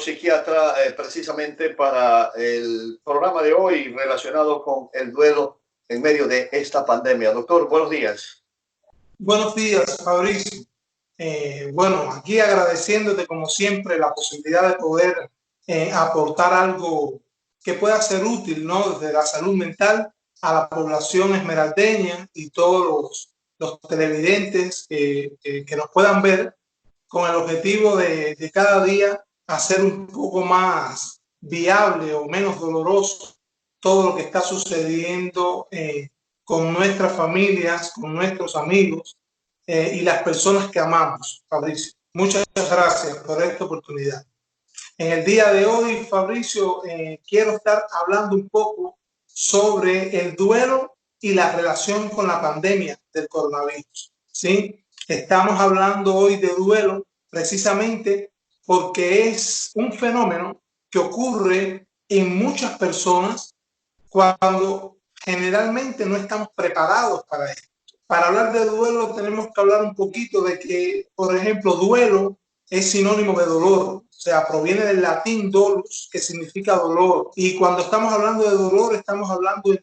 psiquiatra precisamente para el programa de hoy relacionado con el duelo en medio de esta pandemia. Doctor, buenos días. Buenos días, Fabricio. Bueno, aquí agradeciéndote como siempre la posibilidad de poder aportar algo que pueda ser útil, ¿no? Desde la salud mental a la población esmeraldeña y todos los televidentes que nos puedan ver, con el objetivo de cada día hacer un poco más viable o menos doloroso todo lo que está sucediendo con nuestras familias, con nuestros amigos y las personas que amamos, Fabricio. Muchas gracias por esta oportunidad. En el día de hoy, Fabricio, quiero estar hablando un poco sobre el duelo y la relación con la pandemia del coronavirus. ¿Sí? Estamos hablando hoy de duelo precisamente porque es un fenómeno que ocurre en muchas personas cuando generalmente no estamos preparados para esto. Para hablar de duelo tenemos que hablar un poquito de que, por ejemplo, duelo es sinónimo de dolor, o sea, proviene del latín dolus, que significa dolor. Y cuando estamos hablando de dolor, estamos hablando en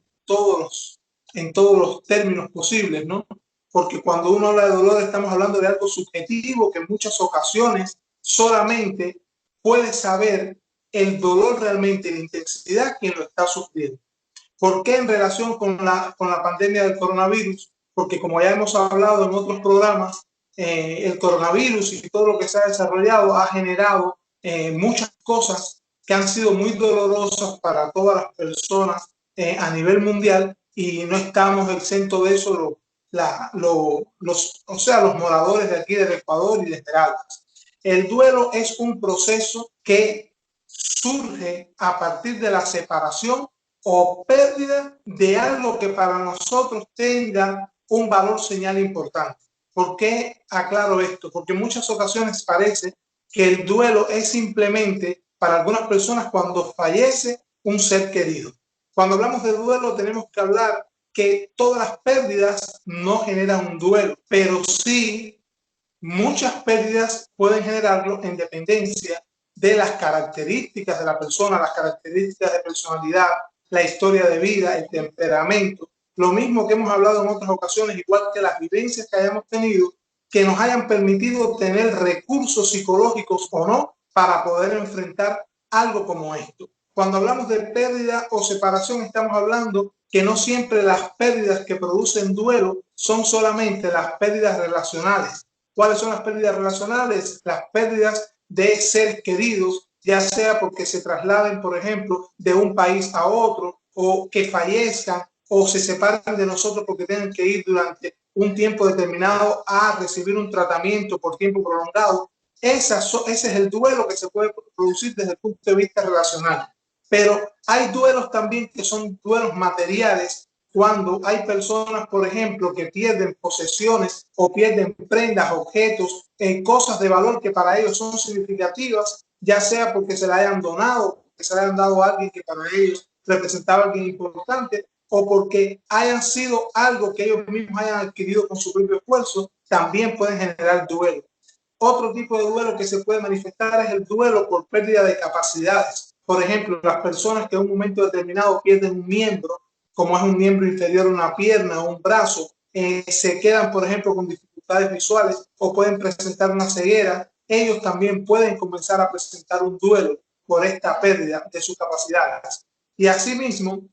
todos los términos posibles, ¿no? Porque cuando uno habla de dolor, estamos hablando de algo subjetivo que en muchas ocasiones solamente puede saber el dolor realmente, la intensidad, quien lo está sufriendo. ¿Por qué en relación con la pandemia del coronavirus? Porque como ya hemos hablado en otros programas, el coronavirus y todo lo que se ha desarrollado ha generado muchas cosas que han sido muy dolorosas para todas las personas a nivel mundial y no estamos exentos de eso los moradores de aquí del Ecuador y de Esmeraldas. El duelo es un proceso que surge a partir de la separación o pérdida de algo que para nosotros tenga un valor señal importante. ¿Por qué aclaro esto? Porque en muchas ocasiones parece que el duelo es simplemente para algunas personas cuando fallece un ser querido. Cuando hablamos de duelo tenemos que hablar que todas las pérdidas no generan un duelo, pero sí muchas pérdidas pueden generarlo en dependencia de las características de la persona, las características de personalidad, la historia de vida, el temperamento, lo mismo que hemos hablado en otras ocasiones, igual que las vivencias que hayamos tenido, que nos hayan permitido tener recursos psicológicos o no para poder enfrentar algo como esto. Cuando hablamos de pérdida o separación, estamos hablando que no siempre las pérdidas que producen duelo son solamente las pérdidas relacionales. ¿Cuáles son las pérdidas relacionales? Las pérdidas de seres queridos, ya sea porque se trasladen, por ejemplo, de un país a otro, o que fallezcan, o se separen de nosotros porque tienen que ir durante un tiempo determinado a recibir un tratamiento por tiempo prolongado. Ese es el duelo que se puede producir desde el punto de vista relacional. Pero hay duelos también que son duelos materiales, cuando hay personas, por ejemplo, que pierden posesiones o pierden prendas, objetos, cosas de valor que para ellos son significativas, ya sea porque se la hayan donado, que se la hayan dado a alguien que para ellos representaba alguien importante, o porque hayan sido algo que ellos mismos hayan adquirido con su propio esfuerzo, también pueden generar duelo. Otro tipo de duelo que se puede manifestar es el duelo por pérdida de capacidades. Por ejemplo, las personas que en un momento determinado pierden un miembro, como es un miembro inferior, una pierna o un brazo, se quedan, por ejemplo, con dificultades visuales o pueden presentar una ceguera, ellos también pueden comenzar a presentar un duelo por esta pérdida de sus capacidades. Y asimismo,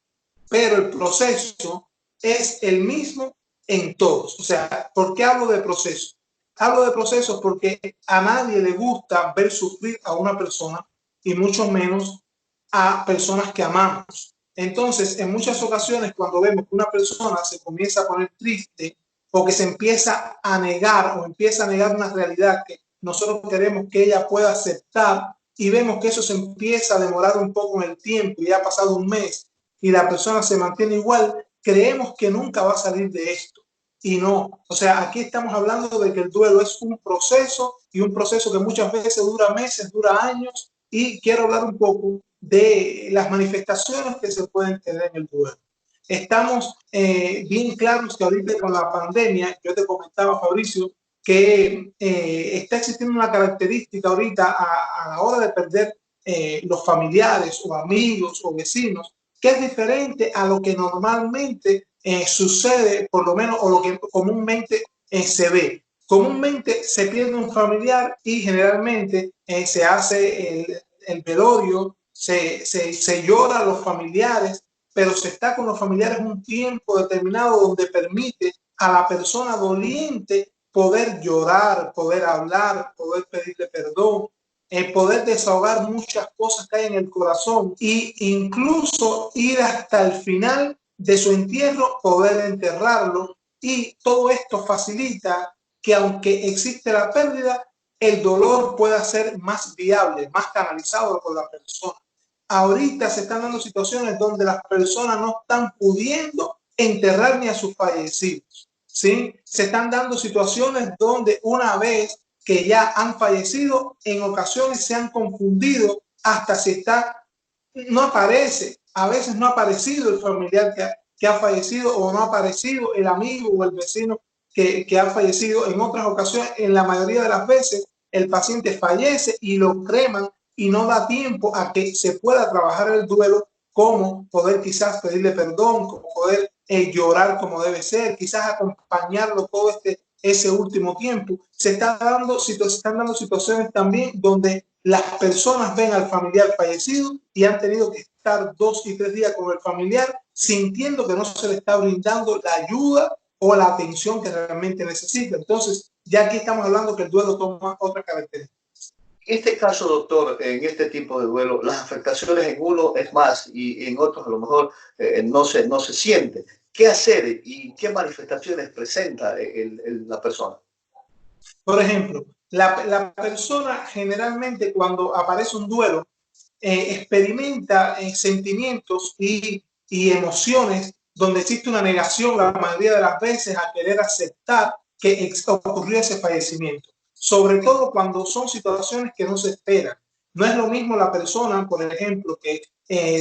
pero el proceso es el mismo en todos. O sea, ¿por qué hablo de proceso? Hablo de procesos porque a nadie le gusta ver sufrir a una persona y mucho menos a personas que amamos. Entonces, en muchas ocasiones, cuando vemos que una persona se comienza a poner triste o que se empieza a negar o empieza a negar una realidad que nosotros queremos que ella pueda aceptar y vemos que eso se empieza a demorar un poco en el tiempo y ha pasado un mes y la persona se mantiene igual, creemos que nunca va a salir de esto. Y no, o sea, aquí estamos hablando de que el duelo es un proceso y un proceso que muchas veces dura meses, dura años, y quiero hablar un poco de las manifestaciones que se pueden tener en el duelo. Estamos bien claros que ahorita con la pandemia, yo te comentaba, Fabricio, que está existiendo una característica ahorita a la hora de perder los familiares o amigos o vecinos, que es diferente a lo que normalmente sucede, por lo menos, o lo que comúnmente se ve. Comúnmente se pierde un familiar y generalmente se hace el velorio, se llora a los familiares, pero se está con los familiares un tiempo determinado donde permite a la persona doliente poder llorar, poder hablar, poder pedirle perdón, poder desahogar muchas cosas que hay en el corazón e incluso ir hasta el final de su entierro, poder enterrarlo, y todo esto facilita que aunque existe la pérdida, el dolor pueda ser más viable, más canalizado por la persona. Ahorita se están dando situaciones donde las personas no están pudiendo enterrar ni a sus fallecidos, ¿sí? Se están dando situaciones donde una vez que ya han fallecido, en ocasiones se han confundido hasta si está, no aparece, a veces no ha aparecido el familiar que ha fallecido, o no ha aparecido el amigo o el vecino que ha fallecido. En otras ocasiones, en la mayoría de las veces, el paciente fallece y lo creman y no da tiempo a que se pueda trabajar el duelo, como poder quizás pedirle perdón, como poder llorar como debe ser, quizás acompañarlo todo ese último tiempo. Se están dando situaciones también donde las personas ven al familiar fallecido y han tenido que estar 2 y 3 días con el familiar sintiendo que no se le está brindando la ayuda o la atención que realmente necesita. Entonces, ya aquí estamos hablando que el duelo toma otra característica. En este caso, doctor, en este tipo de duelo, las afectaciones en uno es más y en otros a lo mejor no se siente. ¿Qué hacer y qué manifestaciones presenta la persona? Por ejemplo, la persona generalmente cuando aparece un duelo experimenta sentimientos y emociones donde existe una negación la mayoría de las veces a querer aceptar que ocurrió ese fallecimiento, sobre todo cuando son situaciones que no se esperan. No es lo mismo la persona, por ejemplo, que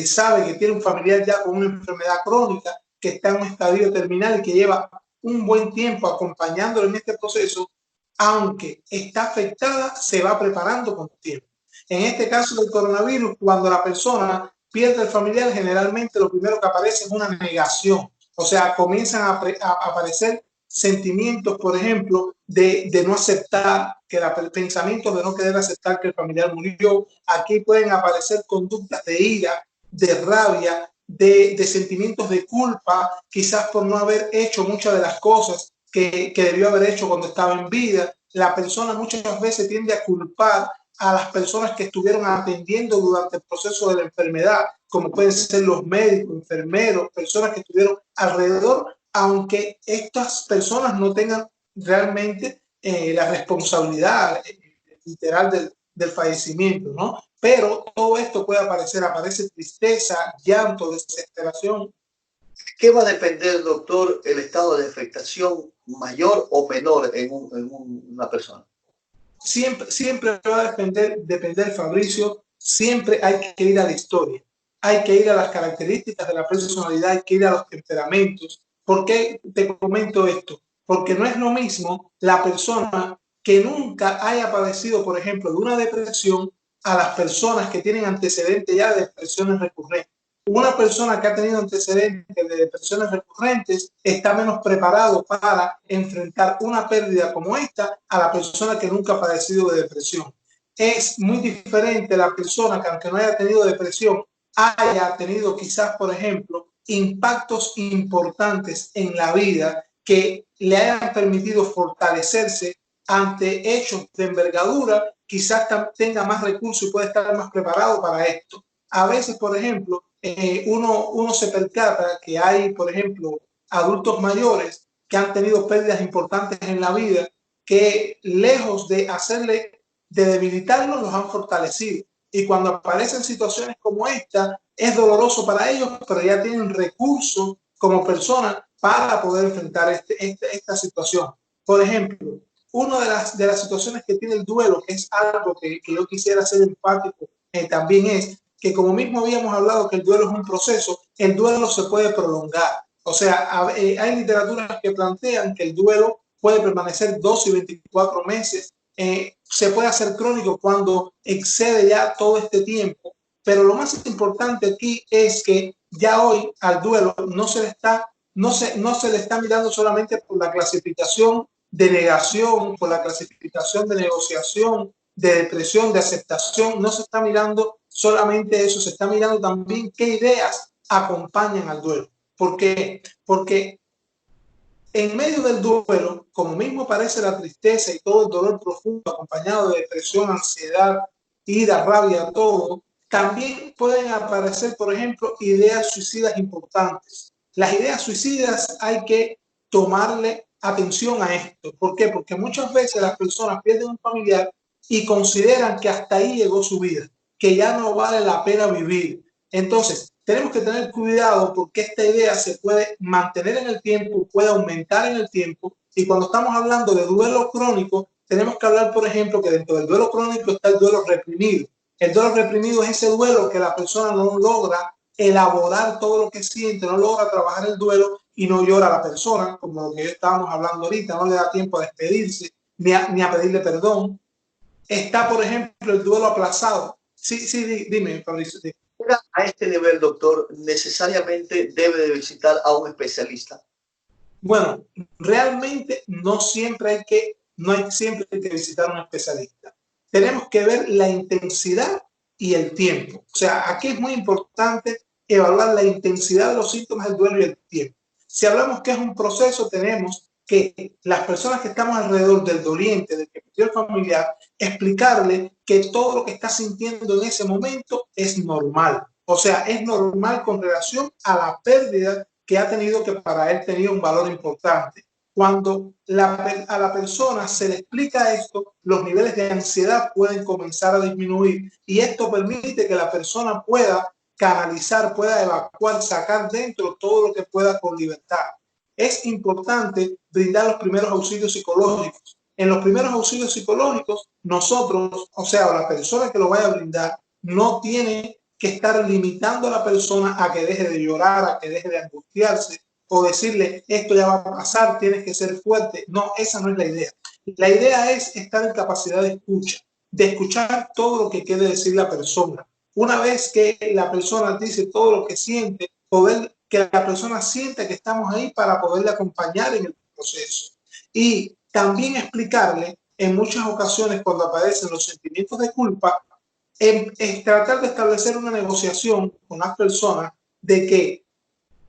sabe que tiene un familiar ya con una enfermedad crónica, que está en un estadio terminal y que lleva un buen tiempo acompañándolo en este proceso, aunque está afectada, se va preparando con tiempo. En este caso del coronavirus, cuando la persona pierde el familiar, generalmente lo primero que aparece es una negación. O sea, comienzan a aparecer sentimientos, por ejemplo, de no aceptar, pensamientos de no querer aceptar que el familiar murió. Aquí pueden aparecer conductas de ira, de rabia, de sentimientos de culpa, quizás por no haber hecho muchas de las cosas que debió haber hecho cuando estaba en vida. La persona muchas veces tiende a culpar a las personas que estuvieron atendiendo durante el proceso de la enfermedad, como pueden ser los médicos, enfermeros, personas que estuvieron alrededor, aunque estas personas no tengan realmente la responsabilidad literal del fallecimiento, ¿no? Pero todo esto puede aparece tristeza, llanto, desesperación. ¿Qué va a depender, doctor, el estado de afectación mayor o menor una persona? Siempre va a depender, Fabricio, siempre hay que ir a la historia, hay que ir a las características de la personalidad, hay que ir a los temperamentos. ¿Por qué te comento esto? Porque no es lo mismo la persona que nunca haya padecido, por ejemplo, de una depresión, a las personas que tienen antecedentes ya de depresiones recurrentes. Una persona que ha tenido antecedentes de depresiones recurrentes está menos preparado para enfrentar una pérdida como esta a la persona que nunca ha padecido de depresión. Es muy diferente la persona que, aunque no haya tenido depresión, haya tenido quizás, por ejemplo, impactos importantes en la vida que le hayan permitido fortalecerse ante hechos de envergadura, quizás tenga más recursos y puede estar más preparado para esto. A veces, por ejemplo, uno se percata que hay, por ejemplo, adultos mayores que han tenido pérdidas importantes en la vida, que lejos de debilitarlos, los han fortalecido. Y cuando aparecen situaciones como esta, es doloroso para ellos, pero ya tienen recursos como personas para poder enfrentar esta situación. Por ejemplo, una de las situaciones que tiene el duelo, que es algo que yo quisiera ser empático, también es que, como mismo habíamos hablado que el duelo es un proceso, el duelo se puede prolongar. O sea, hay literaturas que plantean que el duelo puede permanecer 12 y 24 meses se puede hacer crónico cuando excede ya todo este tiempo. Pero lo más importante aquí es que ya hoy al duelo no se le está mirando solamente por la clasificación de negación, por la clasificación de negociación, de depresión, de aceptación. No se está mirando solamente eso, se está mirando también qué ideas acompañan al duelo. ¿Por qué? Porque en medio del duelo, como mismo parece la tristeza y todo el dolor profundo acompañado de depresión, ansiedad, ira, rabia, todo, también pueden aparecer, por ejemplo, ideas suicidas importantes. Las ideas suicidas hay que tomarle atención a esto. ¿Por qué? Porque muchas veces las personas pierden un familiar y consideran que hasta ahí llegó su vida, que ya no vale la pena vivir. Entonces, tenemos que tener cuidado porque esta idea se puede mantener en el tiempo, puede aumentar en el tiempo. Y cuando estamos hablando de duelo crónico, tenemos que hablar, por ejemplo, que dentro del duelo crónico está el duelo reprimido. El duelo reprimido es ese duelo que la persona no logra elaborar todo lo que siente, no logra trabajar el duelo y no llora a la persona, como lo que estábamos hablando ahorita, no le da tiempo a despedirse ni a pedirle perdón. Está, por ejemplo, el duelo aplazado. Sí, dime, Fabricio. A este nivel, doctor, necesariamente debe de visitar a un especialista. Bueno, realmente no hay siempre que visitar a un especialista. Tenemos que ver la intensidad y el tiempo. O sea, aquí es muy importante evaluar la intensidad de los síntomas del duelo y el tiempo. Si hablamos que es un proceso, tenemos que las personas que estamos alrededor del doliente, del que perdió el familiar, explicarle que todo lo que está sintiendo en ese momento es normal. O sea, es normal con relación a la pérdida que ha tenido, que para él tenía un valor importante. Cuando a la persona se le explica esto, los niveles de ansiedad pueden comenzar a disminuir y esto permite que la persona pueda canalizar, pueda evacuar, sacar dentro todo lo que pueda con libertad. Es importante brindar los primeros auxilios psicológicos. En los primeros auxilios psicológicos, nosotros, o sea, la persona que lo vaya a brindar, no tiene que estar limitando a la persona a que deje de llorar, a que deje de angustiarse o decirle esto ya va a pasar, tienes que ser fuerte. No, esa no es la idea. La idea es estar en capacidad de escuchar todo lo que quiere decir la persona. Una vez que la persona dice todo lo que siente, poder que la persona sienta que estamos ahí para poderle acompañar en el proceso. Y también explicarle en muchas ocasiones cuando aparecen los sentimientos de culpa, es tratar de establecer una negociación con las personas de que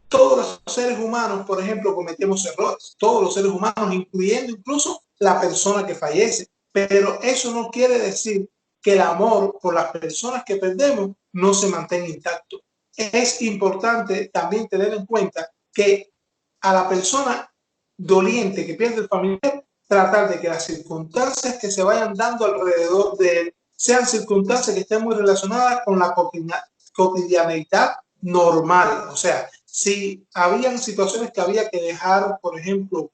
todos los seres humanos, por ejemplo, cometemos errores, todos los seres humanos, incluyendo incluso la persona que fallece, pero eso no quiere decir que el amor por las personas que perdemos no se mantenga intacto. Es importante también tener en cuenta que a la persona doliente que pierde el familiar, tratar de que las circunstancias que se vayan dando alrededor de él sean circunstancias que estén muy relacionadas con la cotidianeidad normal. O sea, si habían situaciones que había que dejar, por ejemplo,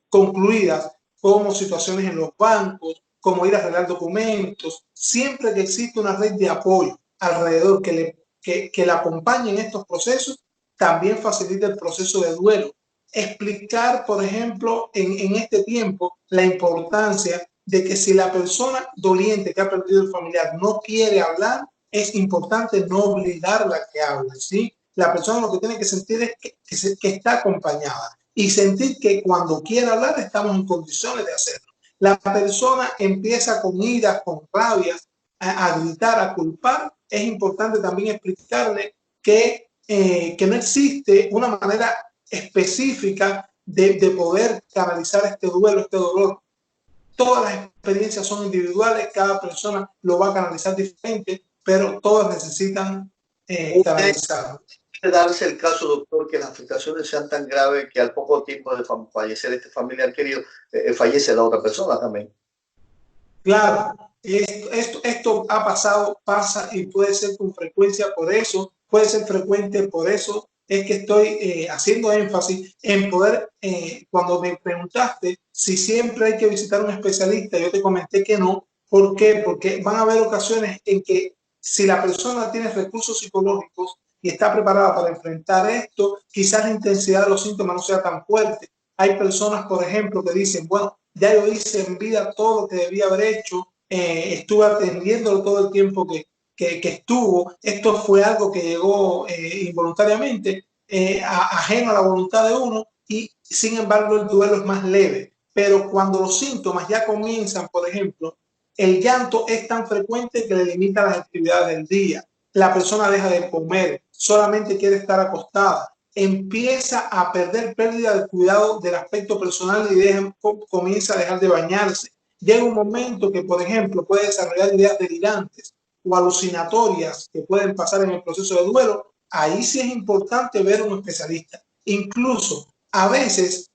concluidas, como situaciones en los bancos, como ir a arreglar documentos, siempre que existe una red de apoyo alrededor que la acompañe en estos procesos, también facilita el proceso de duelo. Explicar, por ejemplo, en este tiempo, la importancia de que si la persona doliente que ha perdido el familiar no quiere hablar, es importante no obligarla a que hable, ¿sí? La persona lo que tiene que sentir es que está acompañada y sentir que cuando quiera hablar estamos en condiciones de hacerlo. La persona empieza con ira, con rabia, a gritar, a culpar. Es importante también explicarle que no existe una manera específica de poder canalizar este duelo, este dolor. Todas las experiencias son individuales, cada persona lo va a canalizar diferente, pero todas necesitan canalizar. Puede darse el caso, doctor, que las afectaciones sean tan graves que al poco tiempo de fallecer este familiar querido, fallece la otra persona también. Claro, esto ha pasado, pasa y puede ser con frecuencia, por eso, puede ser frecuente, por eso es que estoy haciendo énfasis en poder, cuando me preguntaste si siempre hay que visitar a un especialista, yo te comenté que no. ¿Por qué? Porque van a haber ocasiones en que si la persona tiene recursos psicológicos y está preparada para enfrentar esto, quizás la intensidad de los síntomas no sea tan fuerte. Hay personas, por ejemplo, que dicen, bueno, ya yo hice en vida todo lo que debía haber hecho, estuve atendiéndolo todo el tiempo que estuvo. Esto fue algo que llegó involuntariamente, ajeno a la voluntad de uno, y sin embargo el duelo es más leve. Pero cuando los síntomas ya comienzan, por ejemplo, el llanto es tan frecuente que le limita las actividades del día. La persona deja de comer, solamente quiere estar acostada, empieza a perder pérdida del cuidado del aspecto personal y comienza a dejar de bañarse. Llega un momento que, por ejemplo, puede desarrollar ideas delirantes o alucinatorias que pueden pasar en el proceso de duelo. Ahí sí es importante ver a un especialista. Incluso a veces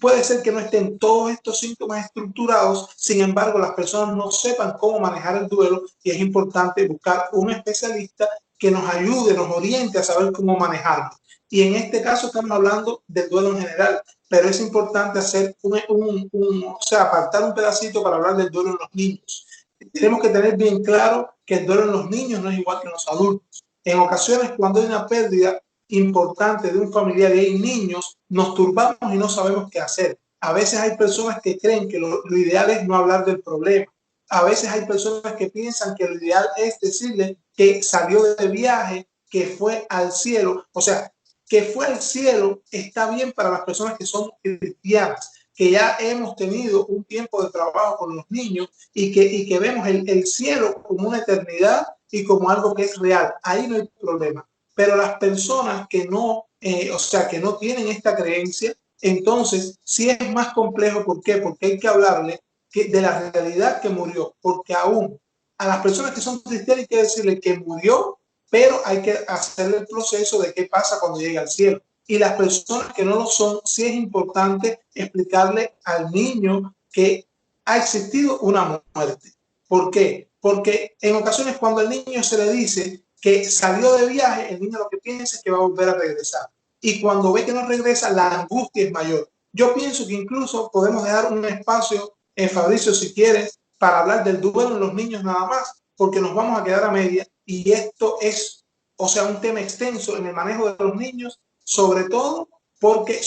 puede ser que no estén todos estos síntomas estructurados, sin embargo las personas no sepan cómo manejar el duelo y es importante buscar un especialista que nos ayude, nos oriente a saber cómo manejarlo. Y en este caso estamos hablando del duelo en general, pero es importante hacer o sea, apartar un pedacito para hablar del duelo en los niños. Tenemos que tener bien claro que el duelo en los niños no es igual que en los adultos. En ocasiones, cuando hay una pérdida importante de un familiar y hay niños, nos turbamos y no sabemos qué hacer. A veces hay personas que creen que lo ideal es no hablar del problema. A veces hay personas que piensan que lo ideal es decirle que salió de viaje, que fue al cielo. O sea, que fue al cielo está bien para las personas que son cristianas, que ya hemos tenido un tiempo de trabajo con los niños y que vemos el cielo como una eternidad y como algo que es real. Ahí no hay problema. Pero las personas que no, o sea, que no tienen esta creencia, entonces sí es más complejo. ¿Por qué? Porque hay que hablarle de la realidad que murió, porque aún a las personas que son cristianas hay que decirle que murió, pero hay que hacer el proceso de qué pasa cuando llegue al cielo. Y las personas que no lo son, sí es importante explicarle al niño que ha existido una muerte. ¿Por qué? Porque en ocasiones cuando al niño se le dice que salió de viaje, el niño lo que piensa es que va a volver a regresar. Y cuando ve que no regresa, la angustia es mayor. Yo pienso que incluso podemos dejar un espacio, Fabricio, si quieres, para hablar del duelo en los niños nada más, porque nos vamos a quedar a media y esto es, o sea, un tema extenso en el manejo de los niños, sobre todo porque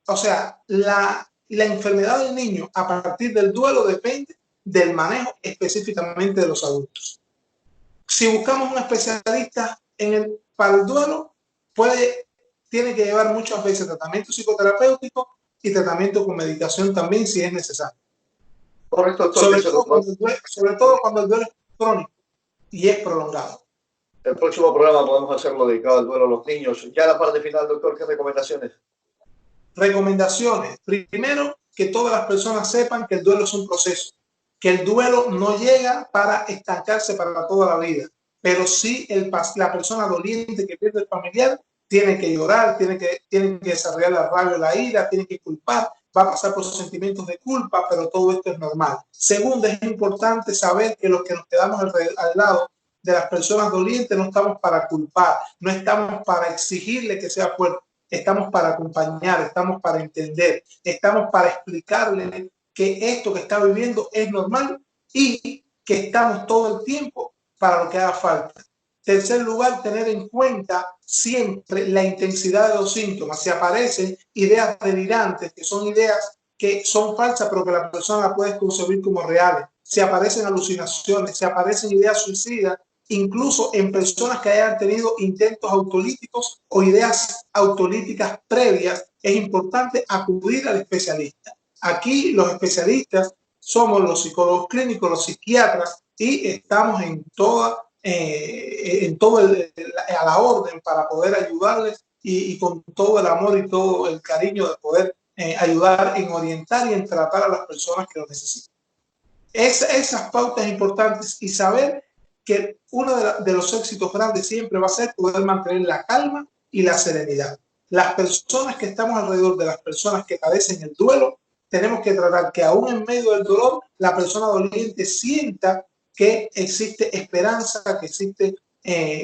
o sea, la enfermedad del niño a partir del duelo depende del manejo específicamente de los adultos. Si buscamos un especialista para el duelo, tiene que llevar muchas veces tratamiento psicoterapéutico y tratamiento con medicación también si es necesario. Correcto, doctor. Sobre todo cuando el duelo es crónico y es prolongado. El próximo programa podemos hacerlo dedicado al duelo a los niños. Ya la parte final, doctor, ¿qué recomendaciones? Recomendaciones. Primero, que todas las personas sepan que el duelo es un proceso, que el duelo no llega para estancarse para toda la vida, pero sí la persona doliente que pierde el familiar tiene que llorar, tiene que desarrollar la rabia, la ira, tiene que culpar, va a pasar por sentimientos de culpa, pero todo esto es normal. Segundo, es importante saber que los que nos quedamos al lado de las personas dolientes no estamos para culpar, no estamos para exigirle que sea fuerte. Estamos para acompañar, estamos para entender, estamos para explicarle que esto que está viviendo es normal y que estamos todo el tiempo para lo que haga falta. Tercer lugar, tener en cuenta siempre la intensidad de los síntomas. Si aparecen ideas delirantes, que son ideas que son falsas, pero que la persona la puede concebir como reales. Si aparecen alucinaciones, si aparecen ideas suicidas, incluso en personas que hayan tenido intentos autolíticos o ideas autolíticas previas, es importante acudir al especialista. Aquí los especialistas somos los psicólogos clínicos, los psiquiatras, y estamos en todo a la orden para poder ayudarles y con todo el amor y todo el cariño de poder ayudar en orientar y en tratar a las personas que lo necesitan. Esas pautas importantes y saber que uno de los éxitos grandes siempre va a ser poder mantener la calma y la serenidad. Las personas que estamos alrededor de las personas que padecen el duelo, tenemos que tratar que aún en medio del dolor, la persona doliente sienta que existe esperanza, que existen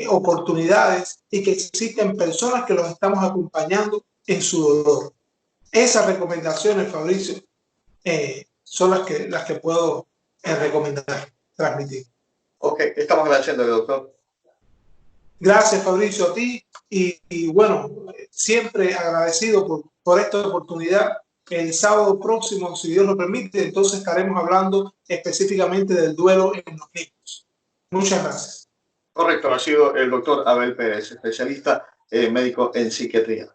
oportunidades y que existen personas que los estamos acompañando en su dolor. Esas recomendaciones, Fabricio, son las que puedo recomendar, transmitir. Ok, estamos agradeciendo, doctor. Gracias, Fabricio, a ti y bueno, siempre agradecido por esta oportunidad el sábado próximo, si Dios lo permite, entonces estaremos hablando específicamente del duelo en los niños. Muchas gracias. Correcto, ha sido el doctor Abel Pérez, especialista médico en psiquiatría.